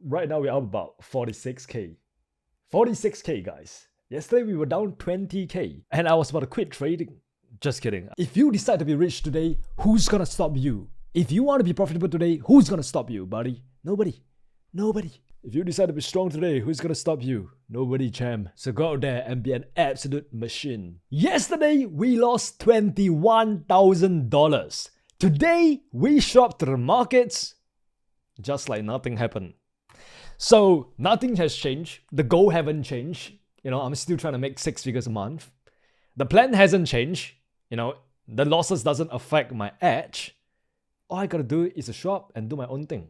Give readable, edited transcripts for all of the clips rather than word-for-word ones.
right now we're up about 46k. 46k, guys. Yesterday we were down 20k and I was about to quit trading. Just kidding. If you decide to be rich today, who's gonna stop you? If you want to be profitable today, who's gonna stop you, buddy? Nobody. Nobody. If you decide to be strong today, who's gonna stop you? Nobody, champ. So go out there and be an absolute machine. Yesterday, we lost $21,000. Today, we shopped to the markets just like nothing happened. So nothing has changed. The goal haven't changed. I'm still trying to make 6 figures a month. The plan hasn't changed. The losses doesn't affect my edge. All I gotta do is to shop and do my own thing.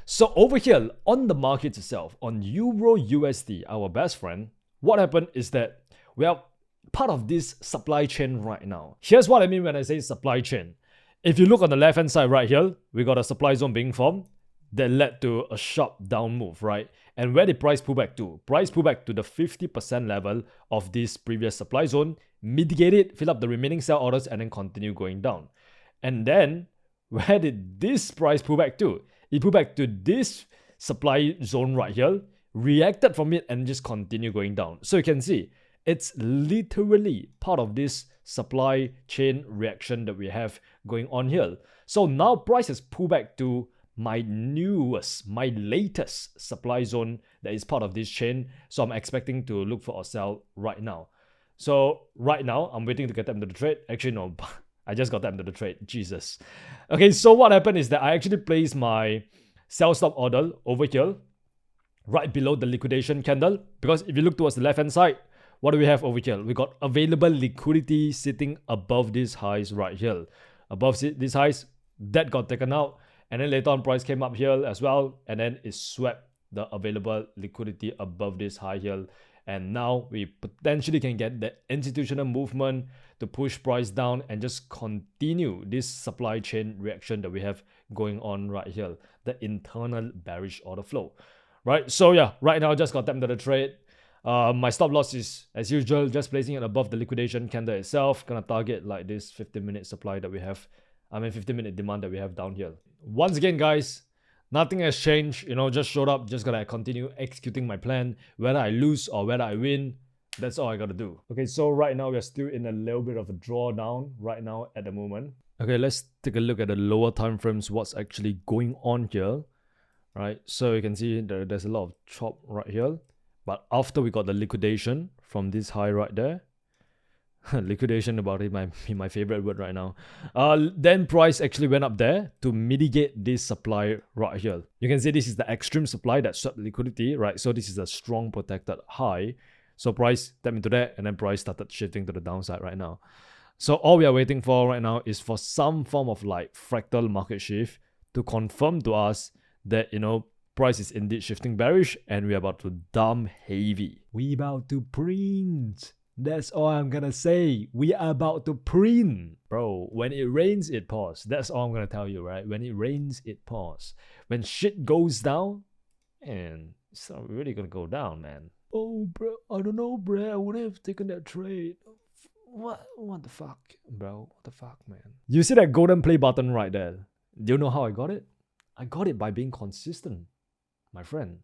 So over here on the market itself, on Euro USD, our best friend, what happened is that we are part of this supply chain right now. Here's what I mean when I say supply chain. If you look on the left hand side right here, we got a supply zone being formed that led to a sharp down move, right? And where did price pull back to? Price pull back to the 50% level of this previous supply zone, mitigate it, fill up the remaining sell orders, and then continue going down. And then, where did this price pull back to? It pulled back to this supply zone right here, reacted from it, and just continue going down. So you can see, it's literally part of this supply chain reaction that we have going on here. So now price has pulled back to my latest supply zone that is part of this chain. So I'm expecting to look for a sell right now. So right now, I'm waiting to get them to the trade. Actually, no, I just got them to the trade. Jesus. Okay, so what happened is that I actually placed my sell stop order over here, right below the liquidation candle. Because if you look towards the left-hand side, what do we have over here? We got available liquidity sitting above these highs right here. Above these highs, that got taken out. And then later on, price came up here as well. And then it swept the available liquidity above this high here. And now we potentially can get the institutional movement to push price down and just continue this supply chain reaction that we have going on right here. The internal bearish order flow. Right? So yeah, right now I just got them to the trade. My stop loss is, as usual, just placing it above the liquidation candle itself. Gonna target like this 15-minute supply that we have. 15-minute demand that we have down here. Once again, guys, nothing has changed. Just showed up. Just gotta continue executing my plan. Whether I lose or whether I win, that's all I gotta do. Okay, so right now we're still in a little bit of a drawdown right now at the moment. Okay, let's take a look at the lower time frames. What's actually going on here? Right, so you can see there's a lot of chop right here. But after we got the liquidation from this high right there, liquidation about it might be my favorite word right now. Then price actually went up there to mitigate this supply right here. You can see this is the extreme supply that swept liquidity, right? So this is a strong protected high. So price tapped into that and then price started shifting to the downside right now. So all we are waiting for right now is for some form of like fractal market shift to confirm to us that, price is indeed shifting bearish and we're about to dump heavy. We about to print. That's all I'm gonna say. We are about to print. Bro, when it rains, it pours. That's all I'm gonna tell you, right? When it rains, it pours. When shit goes down, and it's not really gonna go down, man. Oh, bro, I don't know, bro. I would have taken that trade. What the fuck, bro? What the fuck, man? You see that golden play button right there? Do you know how I got it? I got it by being consistent, my friend.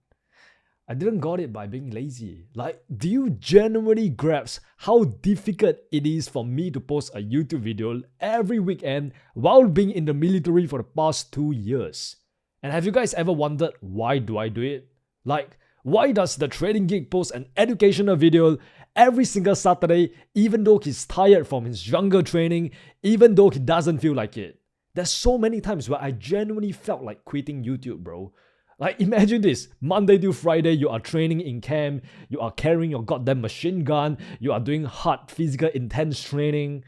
I didn't got it by being lazy. Like, do you genuinely grasp how difficult it is for me to post a YouTube video every weekend while being in the military for the past 2 years? And have you guys ever wondered why do I do it? Like, why does the Trading Geek post an educational video every single Saturday even though he's tired from his jungle training, even though he doesn't feel like it? There's so many times where I genuinely felt like quitting YouTube, bro. Like, imagine this, Monday to Friday, you are training in camp, you are carrying your goddamn machine gun, you are doing hard, physical, intense training,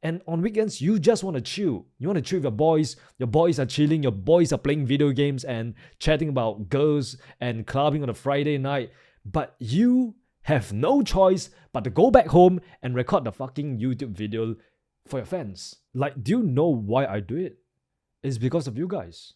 and on weekends, you just want to chill. You want to chill with your boys are chilling, your boys are playing video games and chatting about girls and clubbing on a Friday night, but you have no choice but to go back home and record the fucking YouTube video for your fans. Like, do you know why I do it? It's because of you guys.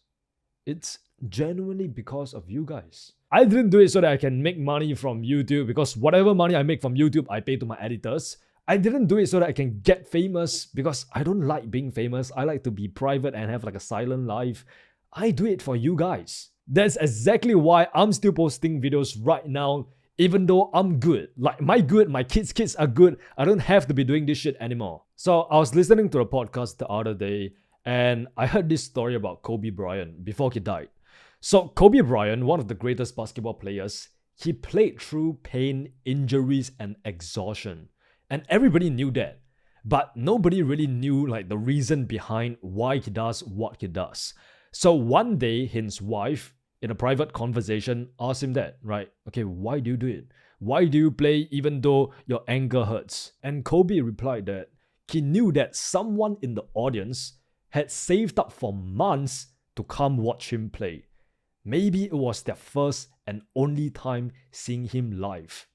It's genuinely because of you guys. I didn't do it so that I can make money from YouTube, because whatever money I make from YouTube, I pay to my editors. I didn't do it so that I can get famous, because I don't like being famous. I like to be private and have like a silent life. I do it for you guys. That's exactly why I'm still posting videos right now, even though I'm good. Like my kids are good. I don't have to be doing this shit anymore. So I was listening to a podcast the other day and I heard this story about Kobe Bryant before he died. So Kobe Bryant, one of the greatest basketball players, he played through pain, injuries, and exhaustion. And everybody knew that. But nobody really knew like the reason behind why he does what he does. So one day, his wife, in a private conversation, asked him that, right? Okay, why do you do it? Why do you play even though your ankle hurts? And Kobe replied that he knew that someone in the audience had saved up for months to come watch him play. Maybe it was their first and only time seeing him live.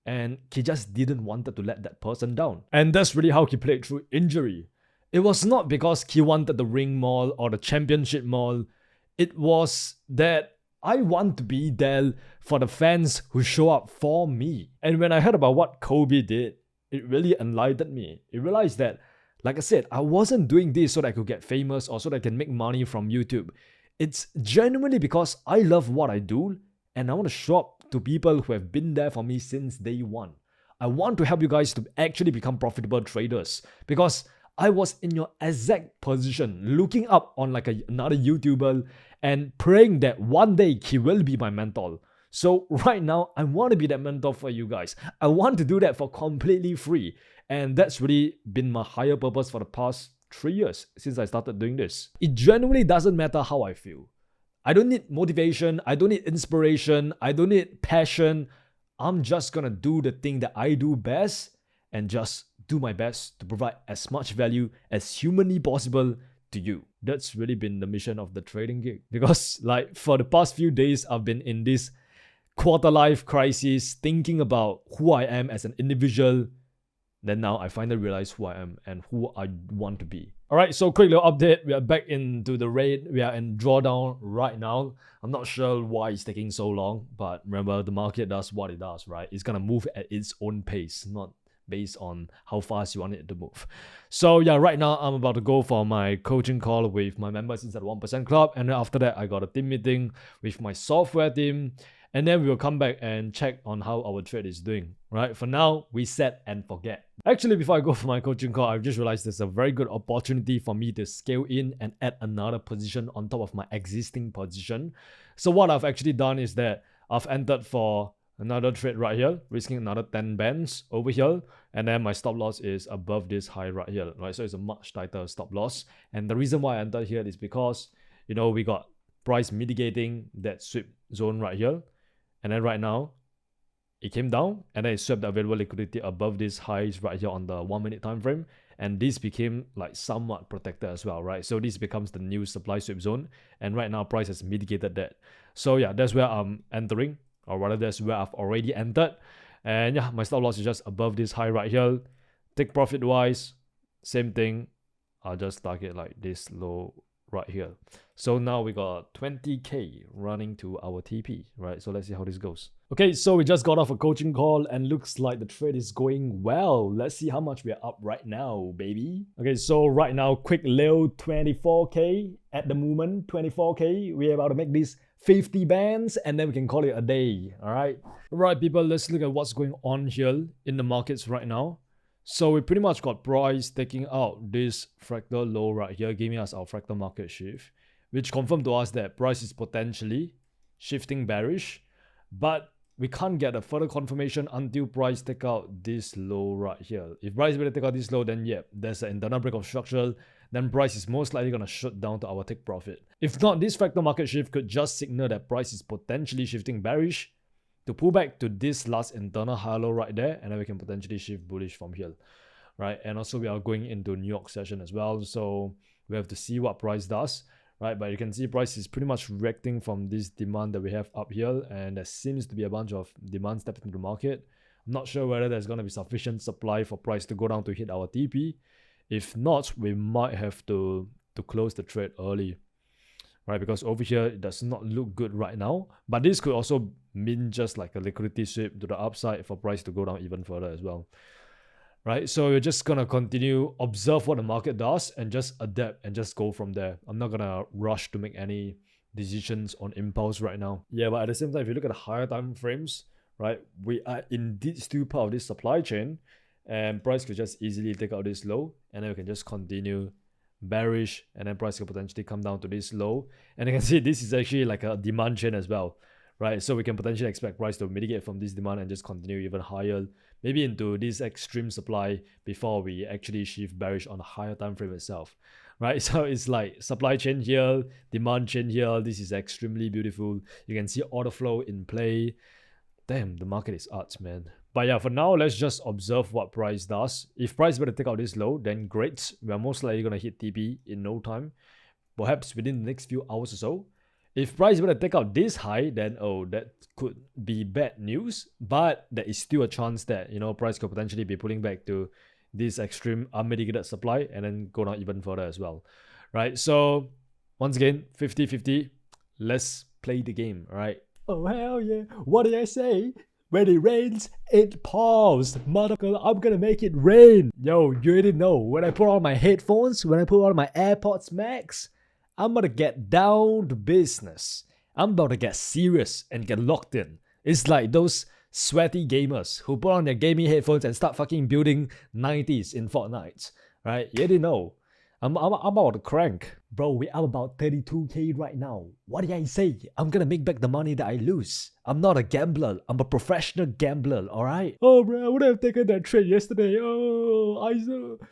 And he just didn't want to let that person down. And that's really how he played through injury. It was not because he wanted the ring more or the championship more. It was that I want to be there for the fans who show up for me. And when I heard about what Kobe did, it really enlightened me. I realized that, like I said, I wasn't doing this so that I could get famous or so that I can make money from YouTube. It's genuinely because I love what I do and I want to show up to people who have been there for me since day one. I want to help you guys to actually become profitable traders because I was in your exact position, looking up on like another YouTuber and praying that one day he will be my mentor. So right now, I want to be that mentor for you guys. I want to do that for completely free. And that's really been my higher purpose for the past 3 years since I started doing this. It genuinely doesn't matter how I feel. I don't need motivation. I don't need inspiration. I don't need passion. I'm just gonna do the thing that I do best and just do my best to provide as much value as humanly possible to you. That's really been the mission of the trading gig. Because like for the past few days, I've been in this quarter life crisis, thinking about who I am as an individual. Then now I finally realize who I am and who I want to be. Alright, so quick little update. We are back into the raid. We are in drawdown right now. I'm not sure why it's taking so long, but remember the market does what it does, right? It's gonna move at its own pace, not based on how fast you want it to move. So yeah, right now I'm about to go for my coaching call with my members inside the 1% Club. And then after that, I got a team meeting with my software team. And then we will come back and check on how our trade is doing, right? For now, we set and forget. Actually, before I go for my coaching call, I've just realized there's a very good opportunity for me to scale in and add another position on top of my existing position. So what I've actually done is that I've entered for another trade right here, risking another 10 bands over here. And then my stop loss is above this high right here, right? So it's a much tighter stop loss. And the reason why I entered here is because, you know, we got price mitigating that sweep zone right here. And then right now, it came down and then it swept the available liquidity above these highs right here on the 1 minute time frame. And this became like somewhat protected as well, right? So this becomes the new supply sweep zone. And right now, price has mitigated that. So yeah, that's where I'm entering, or rather that's where I've already entered. And yeah, my stop loss is just above this high right here. Take profit wise, same thing. I'll just target like this low right here. So now we got 20k running to our TP, right? So let's see how this goes. Okay, so we just got off a coaching call and looks like the trade is going well. Let's see how much we're up right now, baby. Okay, so right now, quick little 24k at the moment, 24k. We're about to make these 50 bands and then we can call it a day, all right? All right, people, let's look at what's going on here in the markets right now. So we pretty much got price taking out this fractal low right here, giving us our fractal market shift, which confirmed to us that price is potentially shifting bearish, but we can't get a further confirmation until price take out this low right here. If price really take out this low, then yeah, there's an internal break of structure, then price is most likely going to shoot down to our take profit. If not, this fractal market shift could just signal that price is potentially shifting bearish to pull back to this last internal high low right there, and then we can potentially shift bullish from here, right? And also we are going into New York session as well, so we have to see what price does, right? But you can see price is pretty much reacting from this demand that we have up here, and there seems to be a bunch of demand stepping into the market. I'm not sure whether there's going to be sufficient supply for price to go down to hit our TP. If not, we might have to close the trade early, right? Because over here, it does not look good right now. But this could also mean just like a liquidity sweep to the upside for price to go down even further as well, right? So we're just going to continue, observe what the market does and just adapt and just go from there. I'm not going to rush to make any decisions on impulse right now. Yeah, but at the same time, if you look at the higher time frames, right, we are indeed still part of this supply chain, and price could just easily take out this low, and then we can just continue bearish, and then price could potentially come down to this low. And you can see this is actually like a demand chain as well, right? So we can potentially expect price to mitigate from this demand and just continue even higher, maybe into this extreme supply before we actually shift bearish on the higher time frame itself, right? So it's like supply chain here, demand chain here. This is extremely beautiful. You can see order flow in play. Damn, the market is art, man. But yeah, for now, let's just observe what price does. If price were to take out this low, then great. We're most likely going to hit TP in no time, perhaps within the next few hours or so. If price were to take out this high, then oh, that could be bad news. But there is still a chance that, you know, price could potentially be pulling back to this extreme unmitigated supply and then go down even further as well, right? So once again, 50-50. Let's play the game, right? Oh, hell yeah. What did I say? When it rains, it pours. Motherfucker, I'm gonna make it rain. Yo, you already know. When I put on my headphones, when I put on my AirPods Max, I'm about to get down to business. I'm about to get serious and get locked in. It's like those sweaty gamers who put on their gaming headphones and start fucking building 90s in Fortnite, right? You already know. I'm about to crank. Bro, we are about 32k right now. What did I say? I'm gonna make back the money that I lose. I'm not a gambler. I'm a professional gambler, alright? Oh, bro, I would have taken that trade yesterday. Oh,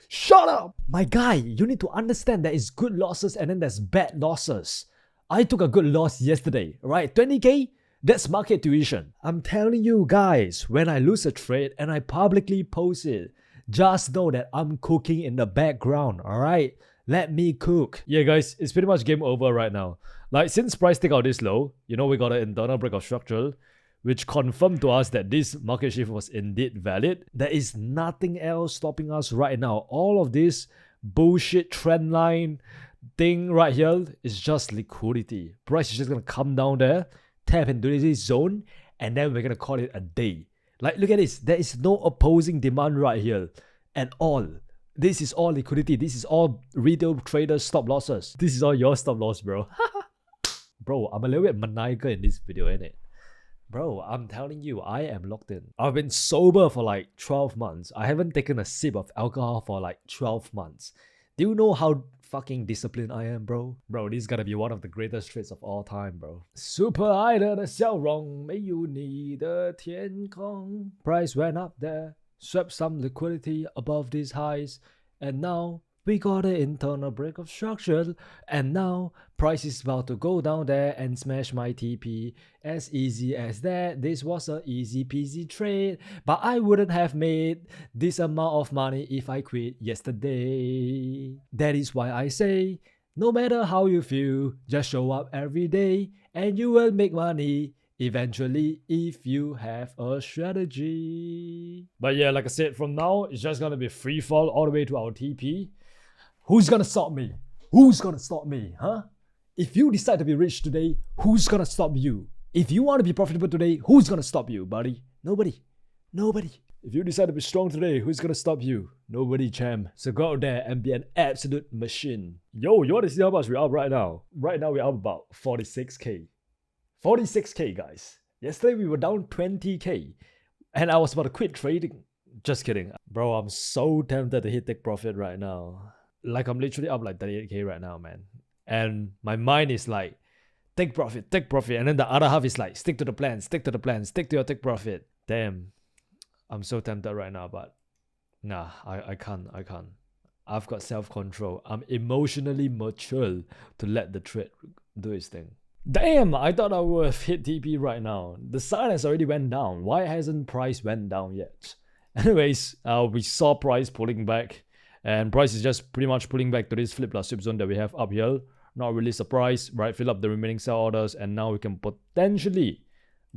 shut up! My guy, you need to understand there is good losses and then there's bad losses. I took a good loss yesterday, right? 20k? That's market tuition. I'm telling you guys, when I lose a trade and I publicly post it, just know that I'm cooking in the background, alright? Let me cook. Yeah, guys, it's pretty much game over right now. Like, since price take out this low, you know, we got an internal break of structure, which confirmed to us that this market shift was indeed valid. There is nothing else stopping us right now. All of this bullshit trend line thing right here is just liquidity. Price is just gonna come down there, tap into this zone, and then we're gonna call it a day. Like, look at this. There is no opposing demand right here at all. This is all liquidity. This is all retail traders stop losses. This is all your stop loss, bro. Bro, I'm a little bit maniacal in this video, innit? Bro, I'm telling you, I am locked in. I've been sober for like 12 months. I haven't taken a sip of alcohol for like 12 months. Do you know how fucking disciplined I am, bro? Bro, this is gonna be one of the greatest trades of all time, bro. Super 爱的笑容没有你的天空. Price went up there, swept some liquidity above these highs, and now we got an internal break of structure, and now price is about to go down there and smash my TP. As easy as that. This was a easy peasy trade, but I wouldn't have made this amount of money if I quit yesterday. That is why I say, no matter how you feel, just show up every day and you will make money eventually if you have a strategy. But yeah, like I said, from now it's just gonna be free fall all the way to our TP. Who's gonna stop me? Who's gonna stop me, huh? If you decide to be rich today, who's gonna stop you? If you want to be profitable today, who's gonna stop you, buddy? Nobody. Nobody. If you decide to be strong today, who's gonna stop you? Nobody, champ. So go out there and be an absolute machine. Yo, you want to see how much we're up right now? Right now we're up about 46k. 46k, guys. Yesterday we were down 20k. And I was about to quit trading. Just kidding. Bro, I'm so tempted to hit take profit right now. Like, I'm literally up like 38k right now, man. And my mind is like, take profit. And then the other half is like, stick to the plan, stick to your take profit. Damn. I'm so tempted right now, but nah, I can't. I've got self-control. I'm emotionally mature to let the trade do its thing. Damn, I thought I would have hit TP right now. The sun has already went down. Why hasn't price went down yet? Anyways, we saw price pulling back. And price is just pretty much pulling back to this flip plus sweep zone that we have up here. Not really surprised, right? Fill up the remaining sell orders and now we can potentially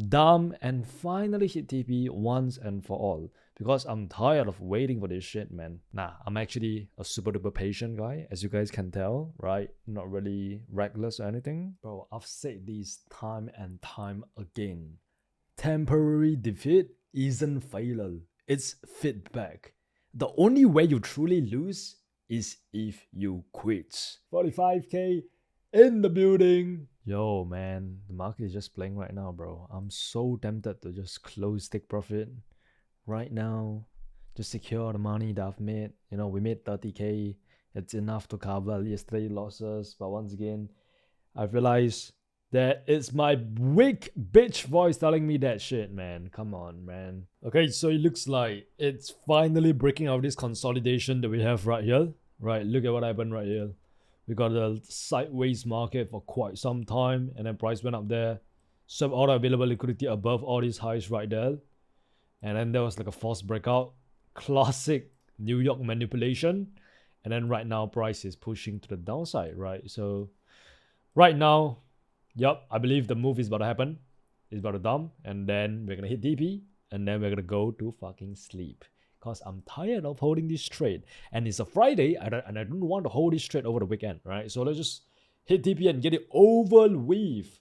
dump and finally hit TP once and for all. Because I'm tired of waiting for this shit, man. Nah, I'm actually a super duper patient guy, as you guys can tell, right? Not really reckless or anything. Bro, I've said this time and time again. Temporary defeat isn't failure, it's feedback. The only way you truly lose is if you quit. 45k, in the building. Yo, man, the market is just playing right now, bro. I'm so tempted to just close take profit right now, just secure the money that I've made. You know, we made 30K. It's enough to cover yesterday's losses. But once again, I've realized that it's my weak bitch voice telling me that shit, man. Come on, man. Okay, so it looks like it's finally breaking out this consolidation that we have right here. Right, look at what happened right here. We got a sideways market for quite some time, and then price went up there. Swept all the available liquidity above all these highs right there. And then there was like a false breakout. Classic New York manipulation. And then right now, price is pushing to the downside, right? So right now, yep, I believe the move is about to happen. It's about to dump, and then we're gonna hit TP, and then we're gonna go to fucking sleep. Because I'm tired of holding this trade. And it's a Friday, and I don't want to hold this trade over the weekend, right? So let's just hit TP and get it over with.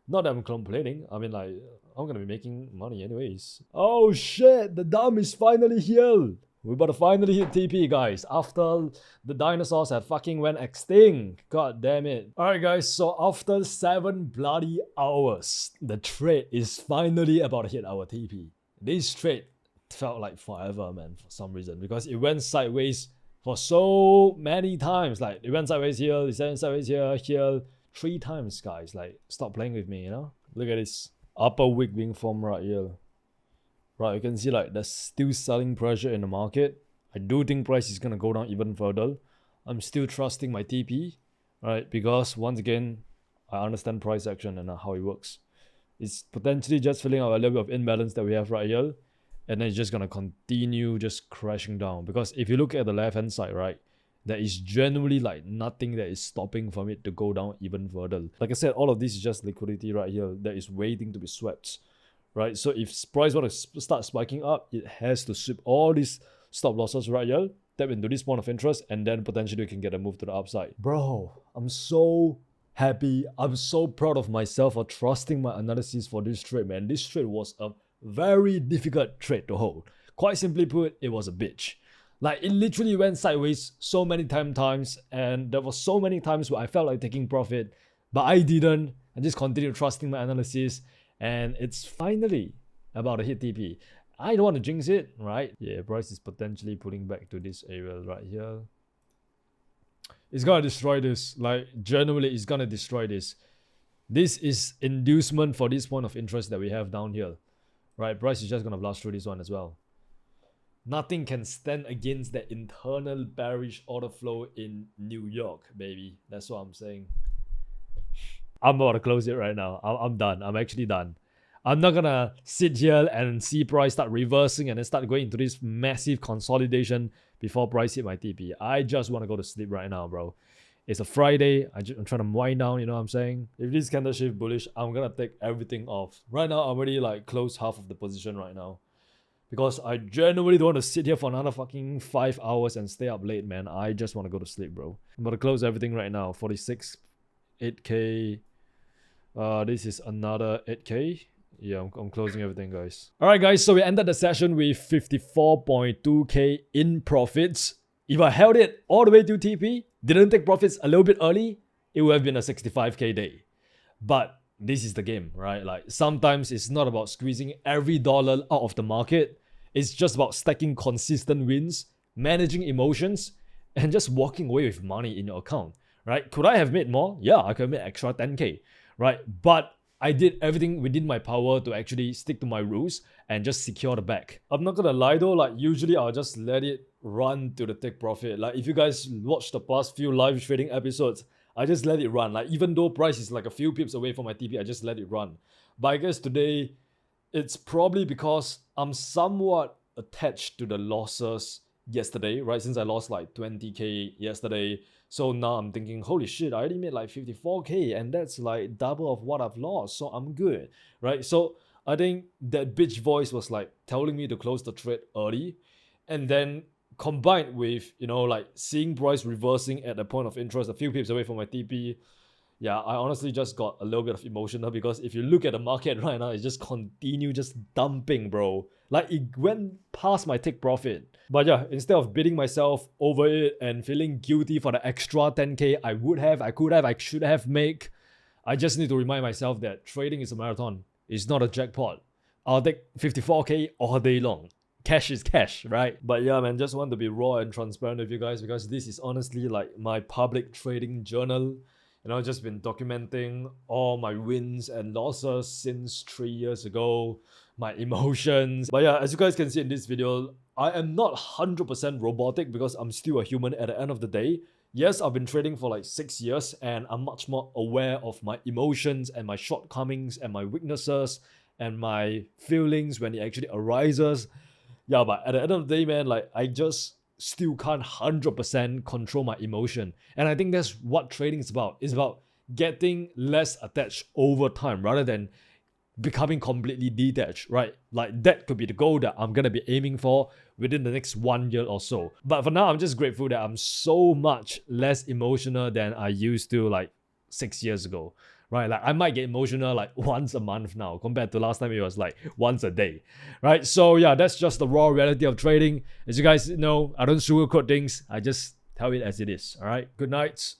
Not that I'm complaining. I mean, like, I'm gonna be making money anyways. Oh shit, the dump is finally here. We're about to finally hit TP, guys, after the dinosaurs have fucking went extinct. God damn it. Alright, guys, so after 7 bloody hours, the trade is finally about to hit our TP. This trade felt like forever, man, for some reason, because it went sideways for so many times. Like, it went sideways here, it went sideways here, 3 times, guys. Like, stop playing with me, you know? Look at this upper wick being formed right here. Right, you can see like there's still selling pressure in the market. I do think price is gonna go down even further. I'm still trusting my TP, right? Because once again, I understand price action and how it works. It's potentially just filling out a little bit of imbalance that we have right here, and then it's just gonna continue just crashing down. Because if you look at the left hand side, right, there is generally like nothing that is stopping from it to go down even further. Like I said, all of this is just liquidity right here that is waiting to be swept. Right, so if price want to start spiking up, it has to sweep all these stop losses right here, tap into this point of interest, and then potentially we can get a move to the upside. Bro, I'm so happy. I'm so proud of myself for trusting my analysis for this trade, man. This trade was a very difficult trade to hold. Quite simply put, it was a bitch. Like, it literally went sideways so many times, and there was so many times where I felt like taking profit, but I didn't. I just continued trusting my analysis. And it's finally about to hit TP. I don't want to jinx it, right? Yeah, price is potentially pulling back to this area right here. It's gonna destroy this. Like, generally, it's gonna destroy this. This is inducement for this point of interest that we have down here. Right? Price is just gonna blast through this one as well. Nothing can stand against that internal bearish order flow in New York, baby. That's what I'm saying. I'm about to close it right now. I'm done. I'm actually done. I'm not gonna sit here and see price start reversing and then start going into this massive consolidation before price hit my TP. I just want to go to sleep right now, bro. It's a Friday. I'm trying to wind down, you know what I'm saying? If this candle shift bullish, I'm gonna take everything off. Right now, I'm already like close half of the position right now. Because I genuinely don't want to sit here for another fucking 5 hours and stay up late, man. I just want to go to sleep, bro. I'm about to close everything right now. 46, 8K. This is another 8K. Yeah, I'm closing everything, guys. Alright, guys, so we ended the session with 54.2K in profits. If I held it all the way to TP, didn't take profits a little bit early, it would have been a 65K day. But this is the game, right? Like, sometimes it's not about squeezing every dollar out of the market. It's just about stacking consistent wins, managing emotions, and just walking away with money in your account, right? Could I have made more? Yeah, I could have made extra 10K. Right, but I did everything within my power to actually stick to my rules and just secure the bag. I'm not gonna lie though, like usually I'll just let it run to the take profit. Like, if you guys watched the past few live trading episodes, I just let it run. Like, even though price is like a few pips away from my TP, I just let it run. But I guess today, it's probably because I'm somewhat attached to the losses yesterday, right? Since I lost like 20K yesterday. So now I'm thinking, holy shit, I already made like 54K and that's like double of what I've lost. So I'm good, right? So I think that bitch voice was like telling me to close the trade early. And then combined with, you know, like seeing price reversing at a point of interest a few pips away from my TP, yeah, I honestly just got a little bit of emotional because if you look at the market right now, it's just continue just dumping, bro. Like it went past my take profit. But yeah, instead of beating myself over it and feeling guilty for the extra 10k I could have, I should have made, I just need to remind myself that trading is a marathon. It's not a jackpot. I'll take 54k all day long. Cash is cash, right? But yeah, man, just want to be raw and transparent with you guys because this is honestly like my public trading journal. You know, just been documenting all my wins and losses since 3 years ago, my emotions. But yeah, as you guys can see in this video, I am not 100% robotic because I'm still a human at the end of the day. Yes, I've been trading for like 6 years and I'm much more aware of my emotions and my shortcomings and my weaknesses and my feelings when it actually arises. Yeah, but at the end of the day, man, like I just still can't 100% control my emotion. And I think that's what trading is about. It's about getting less attached over time rather than becoming completely detached, right? Like that could be the goal that I'm gonna be aiming for within the next 1 year or so. But for now, I'm just grateful that I'm so much less emotional than I used to like 6 years ago, right? Like I might get emotional like once a month now compared to last time it was like once a day, right? So yeah, that's just the raw reality of trading. As you guys know, I don't sugarcoat things. I just tell it as it is, all right? Good night.